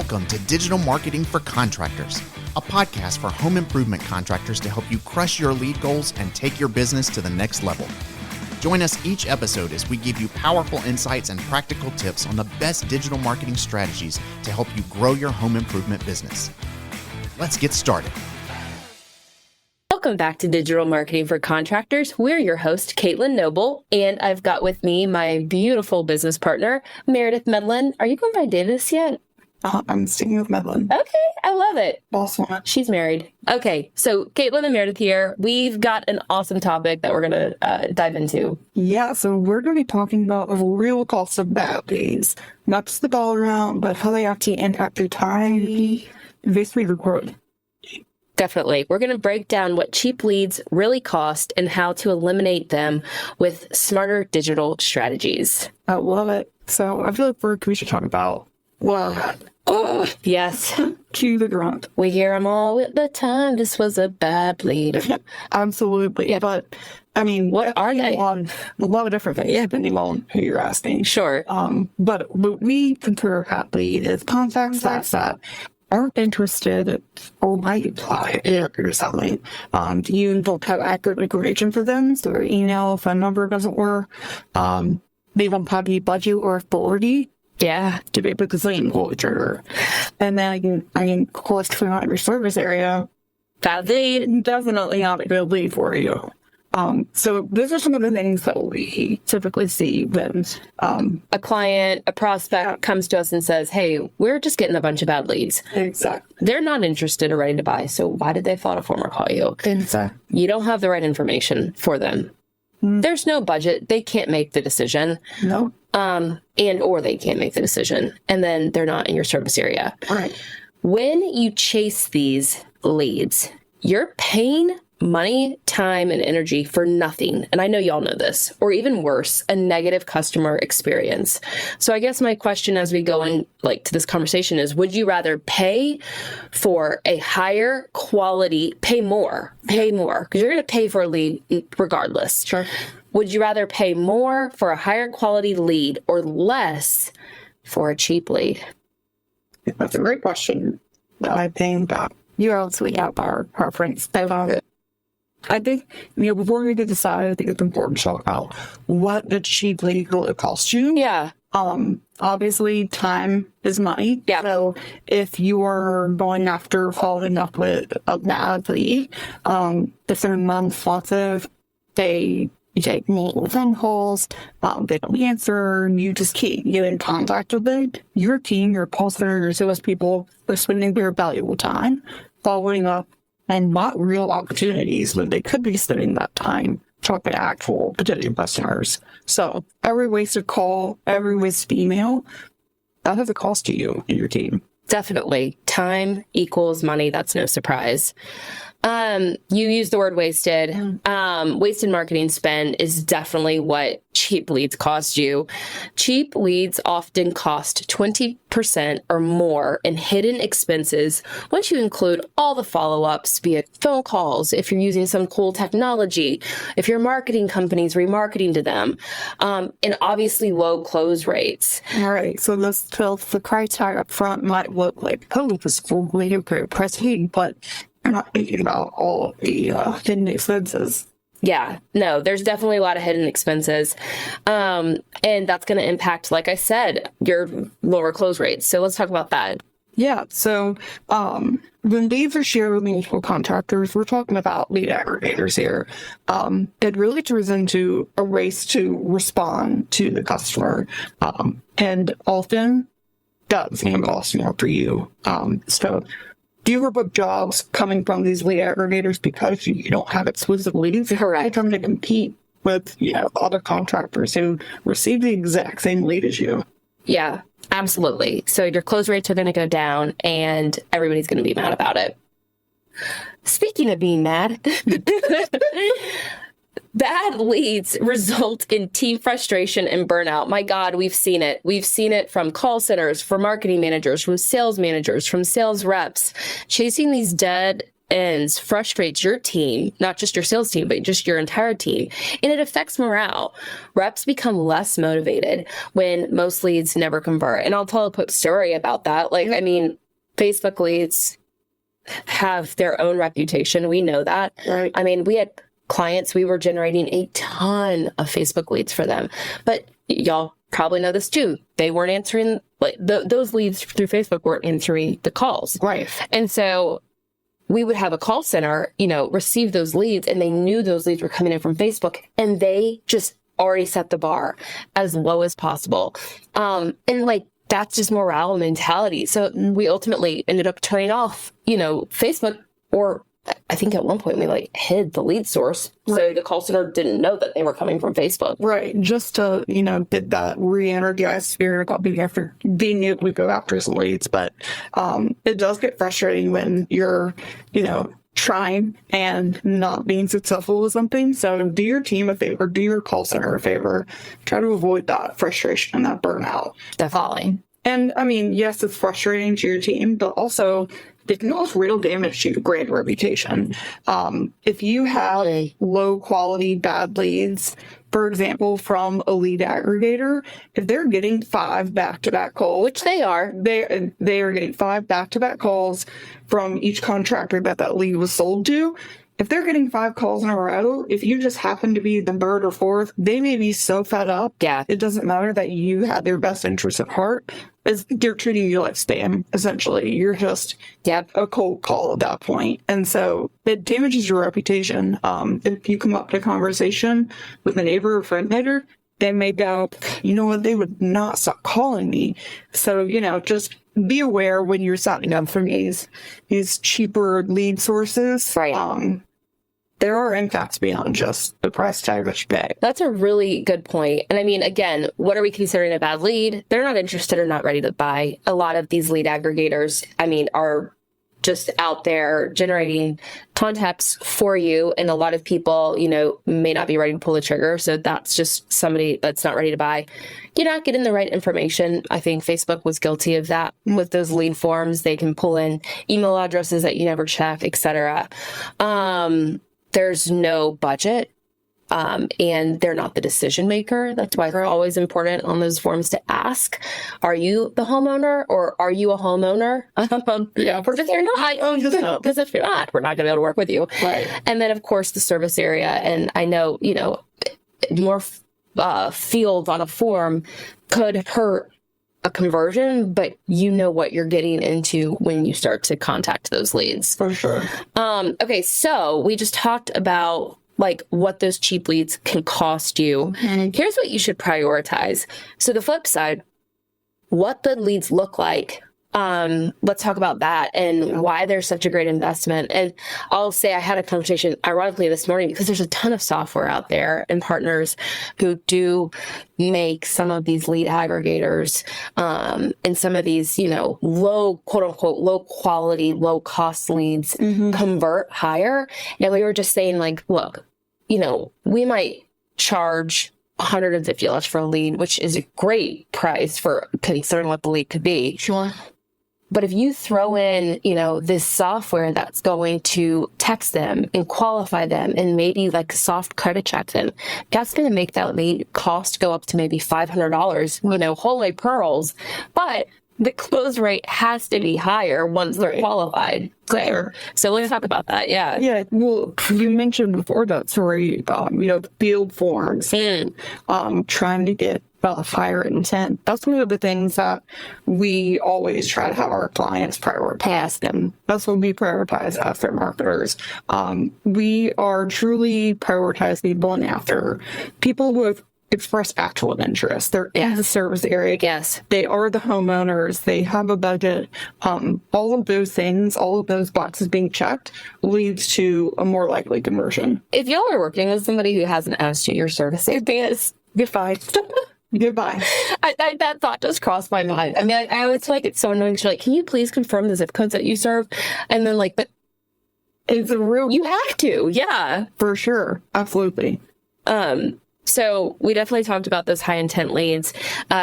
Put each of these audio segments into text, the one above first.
Welcome to Digital Marketing for Contractors, a podcast for home improvement contractors to help you crush your lead goals and take your business to the next level. Join us each episode as we give you powerful insights and practical tips on the best digital marketing strategies to help you grow your home improvement business. Let's get started. Welcome back to Digital Marketing for Contractors. We're your host, Caitlyn Noble, and I've got with me my beautiful business partner, Meredith Medlin. Are you going by Davis yet? I'm sticking with Medlin. Okay, I love it. Boss woman. She's married. Okay, so Caitlyn and Meredith here. We've got an awesome topic that we're going to dive into. Yeah, so we're going to be talking about the real cost of bad leads. Not just the dollar amount, but how they actually impact your time, basically the growth. Definitely. We're going to break down what cheap leads really cost and how to eliminate them with smarter digital strategies. I love it. So I feel like we should talk about, Yes. cue the grunt. We hear them all at the time. This was a bad lead. Absolutely. Yeah. But I mean, What are they? A lot of different things, depending on who you're asking. Sure. But what we consider a bad lead is contacts that aren't interested or might apply or something. You don't have accurate information for them, so their email, phone number doesn't work. They don't have the budget or authority Yeah. to be able to claim culture. And then I can cost for your service area. Bad lead. Definitely not a good lead for you. So those are some of the things that we typically see when A client, a prospect comes to us and says, hey, we're just getting a bunch of bad leads. exactly. They're not interested or ready to buy. So why did they fill out a form or call you? You don't have the right information for them. There's no budget. They can't make the decision. No. Or they can't make the decision. And then they're not in your service area. Right. When you chase these leads, you're paying money, time, and energy for nothing. And I know y'all know this, or even worse, a negative customer experience. So I guess my question as we go in to this conversation is, would you rather pay for a higher quality, pay more, because you're going to pay for a lead regardless. Sure. Would you rather pay more for a higher quality lead or less for a cheap lead? That's a great question that I think you also have our preference. I think, before we decide, I think it's important to talk about what the cheap lead really costs you. Yeah. Obviously, time is money. Yeah. So if you are going after following up with a bad lead, if they're non-responsive, you take multiple phone calls, they don't answer, you just keep getting in contact with them. Your team, your call center, your sales people are spending their valuable time following up and not real opportunities when they could be spending that time talking to actual potential customers. So every wasted call, every wasted email, that has a cost to you and your team. Definitely. Time equals money. That's no surprise. You use the word wasted. Wasted marketing spend is definitely what cheap leads cost you. Cheap leads often cost 20% or more in hidden expenses once you include all the follow-ups, be it phone calls, if you're using some cool technology, if your marketing company's remarketing to them, and obviously low close rates. All right. So the criteria up front might look like, this is really impressive, but I'm not thinking about all of the hidden expenses. Yeah, no, there's definitely a lot of hidden expenses. And that's going to impact, like I said, your lower close rates. So let's talk about that. Yeah. So when leads are shared with municipal contractors, we're talking about lead aggregators here. It really turns into a race to respond to the customer. And often does cost more for you. So fewer book jobs coming from these lead aggregators because you don't have exclusive leads. Correct. You're trying to compete with other contractors who receive the exact same lead as you. Yeah, absolutely. So your close rates are going to go down and everybody's going to be mad about it. Speaking of being mad, bad leads result in team frustration and burnout. My God, we've seen it. We've seen it from call centers, from marketing managers, from sales reps, chasing these dead ends frustrates your team, not just your sales team, but just your entire team, and it affects morale. Reps become less motivated when most leads never convert. And I'll tell a quick story about that. Like, I mean, Facebook leads have their own reputation. We know that. Right. I mean, we had clients, we were generating a ton of Facebook leads for them, but y'all probably know this too. They weren't answering, like those leads through Facebook weren't answering the calls. Right. And so we would have a call center, receive those leads, and they knew those leads were coming in from Facebook, and they just already set the bar as low as possible. And like, that's just morale and mentality. So we ultimately ended up turning off, Facebook, or I think at one point we hid the lead source. Right. So the call center didn't know that they were coming from Facebook. Right. Just to, get that re-energized spirit about being able to go after some leads. But it does get frustrating when you're, trying and not being successful with something. So do your team a favor, do your call center a favor, try to avoid that frustration and that burnout. Definitely. And I mean, yes, it's frustrating to your team, but also it can cause real damage to your brand reputation. If you have low quality, bad leads, for example, from a lead aggregator, if they're getting 5 back-to-back calls, which they are, they are getting 5 back-to-back calls from each contractor that lead was sold to. If they're getting 5 calls in a row, if you just happen to be the third or fourth, they may be so fed up. Yeah. It doesn't matter that you had their best interests at heart. They're treating you like spam, essentially. You're just a cold call at that point. And so it damages your reputation. If you come up to conversation with a neighbor or friend later, they may go, you know what, they would not stop calling me. So, just be aware when you're signing up for these cheaper lead sources. Right. There are impacts beyond just the price tag that you pay. That's a really good point. And I mean, again, what are we considering a bad lead? They're not interested or not ready to buy. A lot of these lead aggregators, are just out there generating contacts for you. And a lot of people, may not be ready to pull the trigger. So that's just somebody that's not ready to buy. You're not getting the right information. I think Facebook was guilty of that with those lead forms. They can pull in email addresses that you never check, etc. There's no budget, and they're not the decision maker. That's why they're always important on those forms to ask, are you the homeowner or are you a homeowner? Yeah, if you're not, because if you're not, we're not going to be able to work with you. Right. And then, of course, the service area. And I know, more fields on a form could hurt a conversion, but you know what you're getting into when you start to contact those leads. For sure. Okay, so we just talked about what those cheap leads can cost you. Mm-hmm. Here's what you should prioritize. So the flip side, what the leads look like. Let's talk about that and why they're such a great investment. And I'll say I had a conversation ironically this morning because there's a ton of software out there and partners who do make some of these lead aggregators, and some of these, low, quote unquote, low quality, low cost leads convert higher. And we were just saying look, we might charge $150 for a lead, which is a great price for considering what the lead could be. Sure. But if you throw in, this software that's going to text them and qualify them and maybe soft credit check them, that's going to make that lead cost go up to maybe $500, holy pearls. But the close rate has to be higher once they're qualified. Clear. So let's talk about that. Yeah. Yeah. Well, you mentioned before that story, the field forms, trying to get higher intent. That's one of the things that we always try to have our clients prioritize them. That's what we prioritize as their marketers. We are truly prioritizing going after people who have express actual interest. They're in the service area. Yes. They are the homeowners. They have a budget. All of those things, all of those boxes being checked leads to a more likely conversion. If y'all are working with somebody who hasn't asked you your service areas, goodbye. Goodbye. That thought just crossed my mind. I mean, I always feel like it's so annoying. She's like, can you please confirm the zip codes that you serve? And then but it's a real... You have to. Yeah. For sure. Absolutely. So we definitely talked about those high intent leads.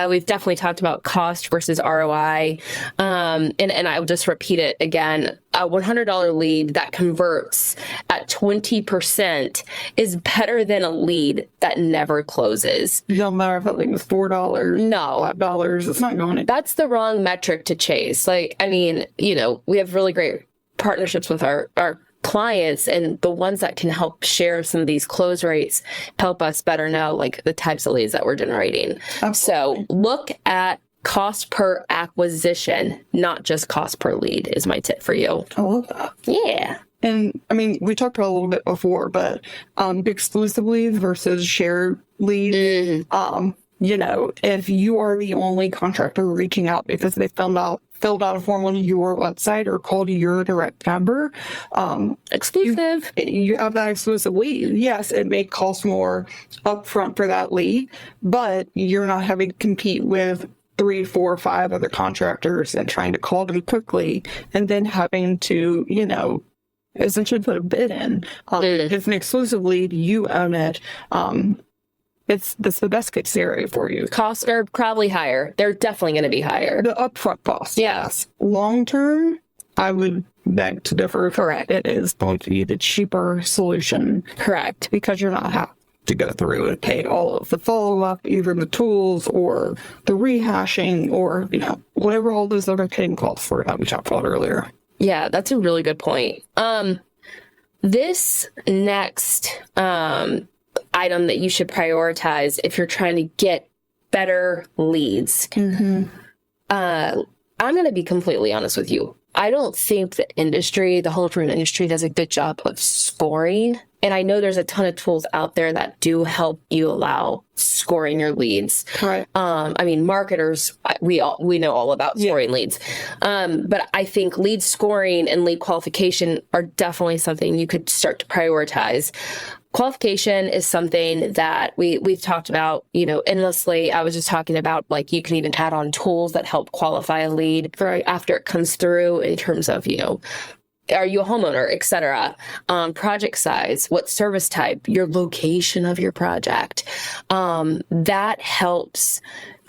We've definitely talked about cost versus ROI. And I will just repeat it again. A $100 lead that converts at 20% is better than a lead that never closes. No matter if it was $4, No. $5, it's not going to. That's the wrong metric to chase. Like, I mean, we have really great partnerships with our clients, and the ones that can help share some of these close rates help us better know like the types of leads that we're generating. So look at cost per acquisition, not just cost per lead, is my tip for you. I love that. Yeah. And I mean, we talked about it a little bit before, but exclusive leads versus shared leads. If you are the only contractor reaching out because they filled out a form on your website or called your direct number, exclusive. You have that exclusive lead. Yes, it may cost more upfront for that lead, but you're not having to compete with 3, 4, 5 other contractors and trying to call them quickly and then having to, essentially put a bid in. If it's an exclusive lead, you own it. That's the best case scenario for you. Costs are probably higher. They're definitely going to be higher. The upfront cost. Yes. Long term, I would beg to differ. Correct. It is going to be the cheaper solution. Correct. Because you're not having to go through and pay all of the follow-up, either the tools or the rehashing or, whatever all those other paying costs for that we talked about earlier. Yeah, that's a really good point. This next item that you should prioritize if you're trying to get better leads. I'm going to be completely honest with you. I don't think the whole recruitment industry does a good job of scoring. And I know there's a ton of tools out there that do help you allow scoring your leads. Right. I mean, marketers, we know all about scoring leads. But I think lead scoring and lead qualification are definitely something you could start to prioritize. Qualification is something that we've talked about, endlessly. I was just talking about, like, you can even add on tools that help qualify a lead after it comes through in terms of, are you a homeowner, et cetera, project size, what service type, your location of your project. That helps,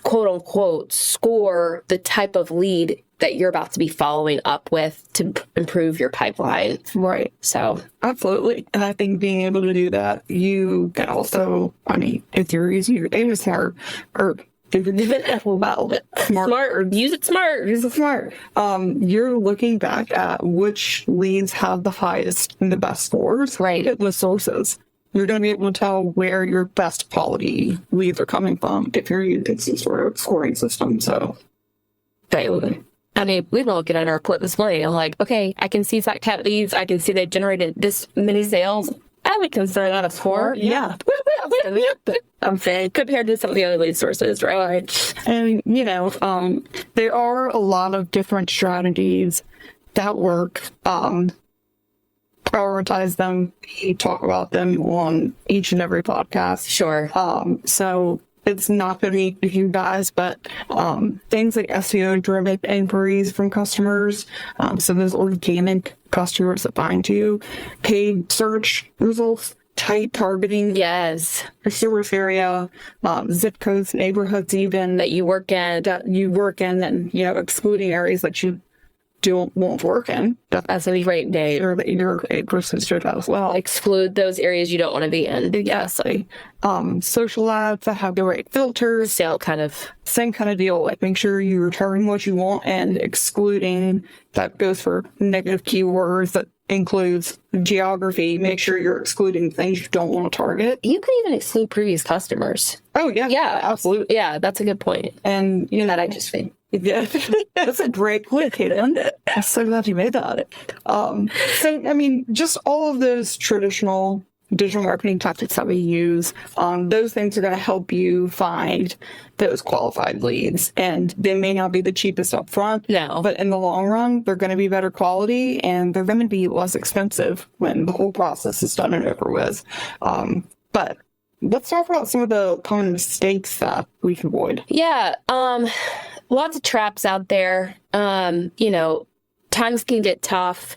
quote unquote, score the type of lead that you're about to be following up with to improve your pipeline. Right. So. Absolutely. And I think being able to do that, you can also, if you're using your data smart or smart. Use it smart. You're looking back at which leads have the highest and the best scores. Right. At the sources. You're going to be able to tell where your best quality leads are coming from if you're using some sort of scoring system. So. Right. I mean, we look at our put this money. I'm like, okay, I can see that cat leads. I can see they generated this many sales. I would consider that a score. Yeah. I'm saying compared to some of the other lead sources, right? And, there are a lot of different strategies that work. Prioritize them. We talk about them on each and every podcast. Sure. So it's not going to be to you guys, but things like SEO-driven inquiries from customers, so those organic customers that find you, paid search results, tight targeting. Yes. The service area, zip codes, neighborhoods even. That you work in. And, excluding areas that you won't work in. That's a great day. Sure that you're a person should as well. Exclude those areas you don't want to be in. Yes, social ads that have the right filters. Same kind of deal. Like, make sure you're returning what you want and excluding. That goes for negative keywords. That includes geography. Make sure you're excluding things you don't want to target. You can even exclude previous customers. Oh yeah, yeah, absolutely. Yeah, that's a good point. And that I just think. Yeah, that's a great point, isn't it? I'm so glad you made that. Just all of those traditional digital marketing tactics that we use, those things are going to help you find those qualified leads. And they may not be the cheapest up front, no, but in the long run, they're going to be better quality and they're going to be less expensive when the whole process is done and over with. But let's talk about some of the common mistakes that we can avoid. Yeah. Lots of traps out there. Times can get tough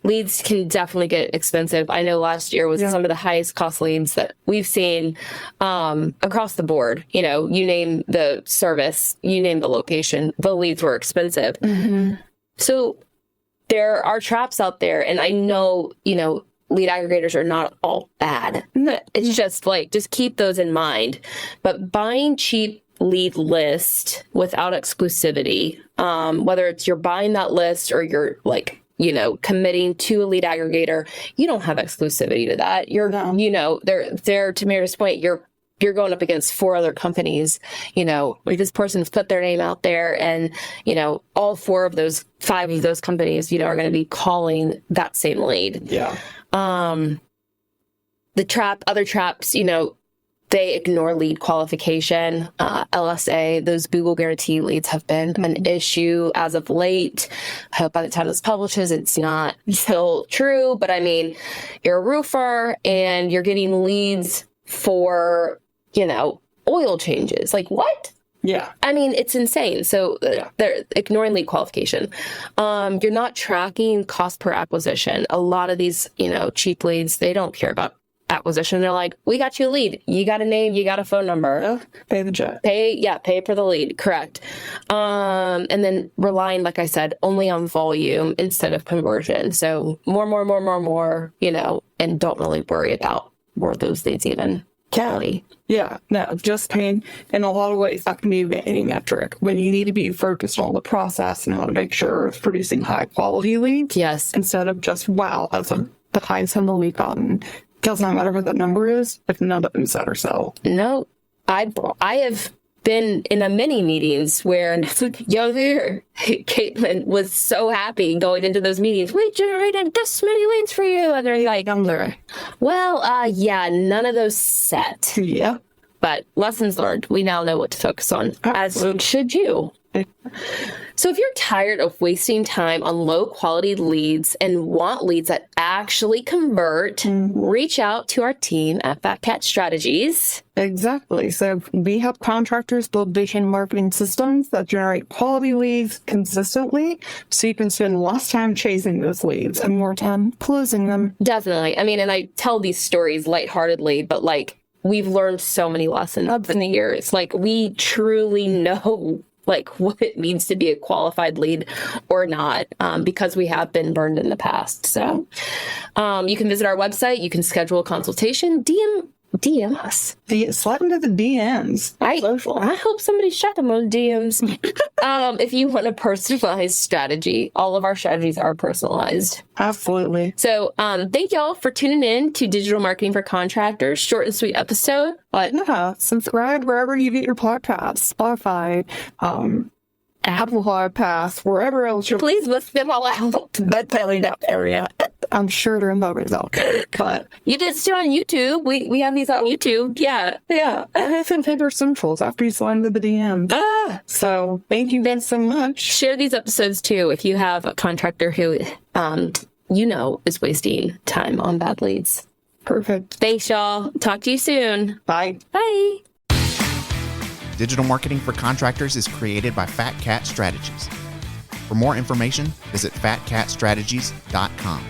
leads can definitely get expensive. I know last year was some of the highest cost leads that we've seen across the board. You know, you name the service, you name the location, the leads were expensive. So there are traps out there. And I know, you know, lead aggregators are not all bad. It's just like, just keep those in mind. But buying cheap lead list without exclusivity, whether it's you're buying that list or you're like, you know, committing to a lead aggregator, you don't have exclusivity to that. You're, you know, they're to Meredith's point, you're going up against 4 other companies, you know, like this person's put their name out there and, you know, all 5 of those companies, you know, are going to be calling that same lead. Yeah. Other traps, you know, they ignore lead qualification, LSA. Those Google guarantee leads have been an issue as of late. I hope by the time this publishes, it's not still true. But I mean, you're a roofer and you're getting leads for, you know, oil changes. Like what? Yeah. I mean, it's insane. So they're ignoring lead qualification. You're not tracking cost per acquisition. A lot of these, you know, cheap leads, they don't care about acquisition. They're like, we got you a lead. You got a name, you got a phone number. Pay the jet. Pay for the lead. Correct. And then relying, like I said, only on volume instead of conversion. So more, you know, and don't really worry about were those leads even quality. Yeah, no, just paying. In a lot of ways, that can be a vanity metric when you need to be focused on the process and how to make sure it's producing high quality leads. Yes. Instead of just, wow, that's the highest in the lead gotten. Doesn't matter what that number is if none of them set or sell. No, I have been in a many meetings where yo there, Caitlyn was so happy going into those meetings. We generated this many leads for you, and they're like, well, yeah, none of those set. Yeah, but lessons learned. We now know what to focus on, as should you. So if you're tired of wasting time on low quality leads and want leads that actually convert, reach out to our team at Fat Cat Strategies. Exactly. So we help contractors build vision marketing systems that generate quality leads consistently so you can spend less time chasing those leads and more time closing them. Definitely. I mean, and I tell these stories lightheartedly, but like we've learned so many lessons in the years. Like we truly know like what it means to be a qualified lead or not, because we have been burned in the past. So you can visit our website. You can schedule a consultation. DM us. Slide into the DMs. I hope somebody's checking those DMs. If you want a personalized strategy, all of our strategies are personalized. Absolutely. So thank y'all for tuning in to Digital Marketing for Contractors. Short and sweet episode. But subscribe wherever you get your podcasts. Spotify, Apple Podcasts, wherever else you're... Please list them all out. That area. I'm sure there are numbers out there, but... You did still on YouTube. We have these on YouTube. Yeah. And I think they're centrals after you slide into the DM. So thank you then so much. Share these episodes too if you have a contractor who, you know, is wasting time on bad leads. Perfect. Thanks, y'all. Talk to you soon. Bye. Bye. Digital Marketing for Contractors is created by Fat Cat Strategies. For more information, visit fatcatstrategies.com.